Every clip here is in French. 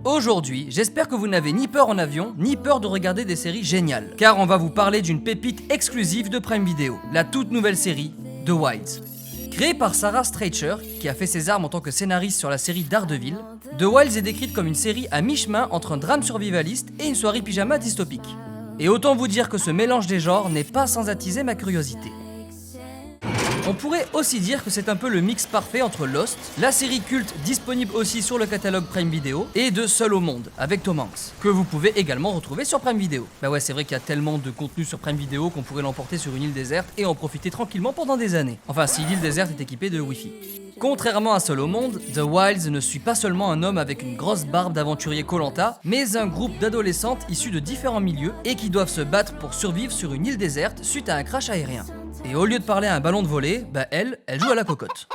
Aujourd'hui, j'espère que vous n'avez ni peur en avion, ni peur de regarder des séries géniales, car on va vous parler d'une pépite exclusive de Prime Video, la toute nouvelle série The Wilds. Créée par Sarah Streicher, qui a fait ses armes en tant que scénariste sur la série Daredevil, The Wilds est décrite comme une série à mi-chemin entre un drame survivaliste et une soirée pyjama dystopique. Et autant vous dire que ce mélange des genres n'est pas sans attiser ma curiosité. On pourrait aussi dire que c'est un peu le mix parfait entre Lost, la série culte disponible aussi sur le catalogue Prime Video, et de Seul au monde, avec Tom Hanks, que vous pouvez également retrouver sur Prime Video. Bah ouais, c'est vrai qu'il y a tellement de contenu sur Prime Video qu'on pourrait l'emporter sur une île déserte et en profiter tranquillement pendant des années. Enfin, si l'île déserte est équipée de Wi-Fi. Contrairement à Seul au monde, The Wilds ne suit pas seulement un homme avec une grosse barbe d'aventurier Koh-Lanta, mais un groupe d'adolescentes issues de différents milieux et qui doivent se battre pour survivre sur une île déserte suite à un crash aérien. Et au lieu de parler à un ballon de volley, bah elle joue à la cocotte.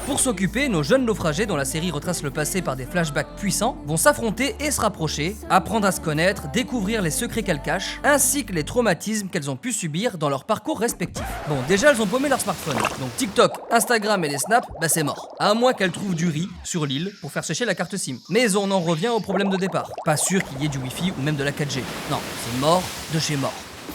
Pour s'occuper, nos jeunes naufragés dont la série retrace le passé par des flashbacks puissants vont s'affronter et se rapprocher, apprendre à se connaître, découvrir les secrets qu'elles cachent, ainsi que les traumatismes qu'elles ont pu subir dans leur parcours respectif. Bon, déjà elles ont paumé leur smartphone, donc TikTok, Instagram et les snaps, bah c'est mort. À moins qu'elles trouvent du riz sur l'île pour faire sécher la carte SIM. Mais on en revient au problème de départ. Pas sûr qu'il y ait du Wi-Fi ou même de la 4G. Non, c'est mort de chez mort.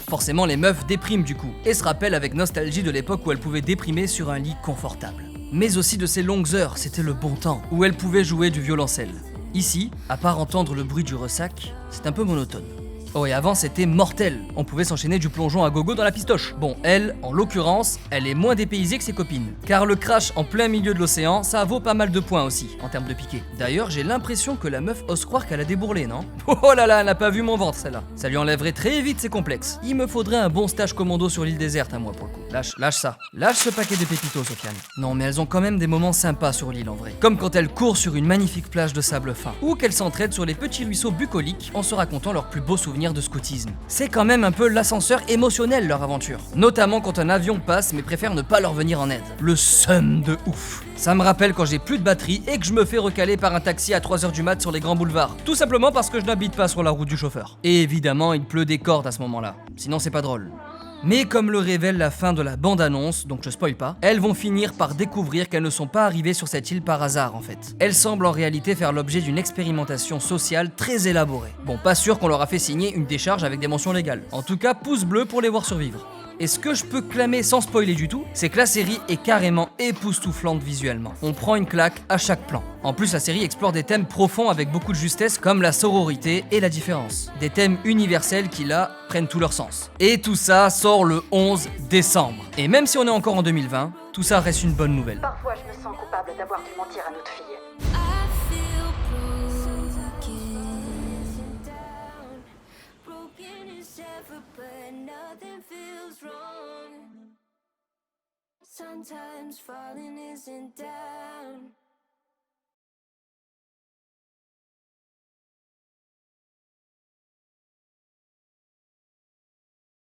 Forcément, les meufs dépriment du coup, et se rappellent avec nostalgie de l'époque où elles pouvaient déprimer sur un lit confortable. Mais aussi de ces longues heures, c'était le bon temps, où elles pouvaient jouer du violoncelle. Ici, à part entendre le bruit du ressac, c'est un peu monotone. Oh et avant c'était mortel, on pouvait s'enchaîner du plongeon à gogo dans la pistoche. Bon, elle, en l'occurrence, elle est moins dépaysée que ses copines. Car le crash en plein milieu de l'océan, ça vaut pas mal de points aussi, en termes de piqué. D'ailleurs, j'ai l'impression que la meuf ose croire qu'elle a débourlé, non? Oh là là, elle n'a pas vu mon ventre celle-là. Ça lui enlèverait très vite ses complexes. Il me faudrait un bon stage commando sur l'île déserte à moi pour le coup. Lâche ça. Lâche ce paquet de pépitos, Sofiane. Non mais elles ont quand même des moments sympas sur l'île en vrai. Comme quand elles courent sur une magnifique plage de sable fin. Ou qu'elles s'entraident sur les petits ruisseaux bucoliques en se racontant leurs plus beaux souvenirs de scoutisme. C'est quand même un peu l'ascenseur émotionnel leur aventure. Notamment quand un avion passe mais préfère ne pas leur venir en aide. Le seum de ouf. Ça me rappelle quand j'ai plus de batterie et que je me fais recaler par un taxi à 3h du mat sur les grands boulevards. Tout simplement parce que je n'habite pas sur la route du chauffeur. Et évidemment, il pleut des cordes à ce moment-là. Sinon, c'est pas drôle. Mais comme le révèle la fin de la bande-annonce, donc je spoil pas, elles vont finir par découvrir qu'elles ne sont pas arrivées sur cette île par hasard en fait. Elles semblent en réalité faire l'objet d'une expérimentation sociale très élaborée. Bon, pas sûr qu'on leur a fait signer une décharge avec des mentions légales. En tout cas, pouce bleu pour les voir survivre. Et ce que je peux clamer sans spoiler du tout, c'est que la série est carrément époustouflante visuellement. On prend une claque à chaque plan. En plus, la série explore des thèmes profonds avec beaucoup de justesse comme la sororité et la différence. Des thèmes universels qui là prennent tout leur sens. Et tout ça sort le 11 décembre. Et même si on est encore en 2020, tout ça reste une bonne nouvelle. Parfois, je me sens coupable d'avoir dû mentir à notre fille. Sometimes falling isn't down.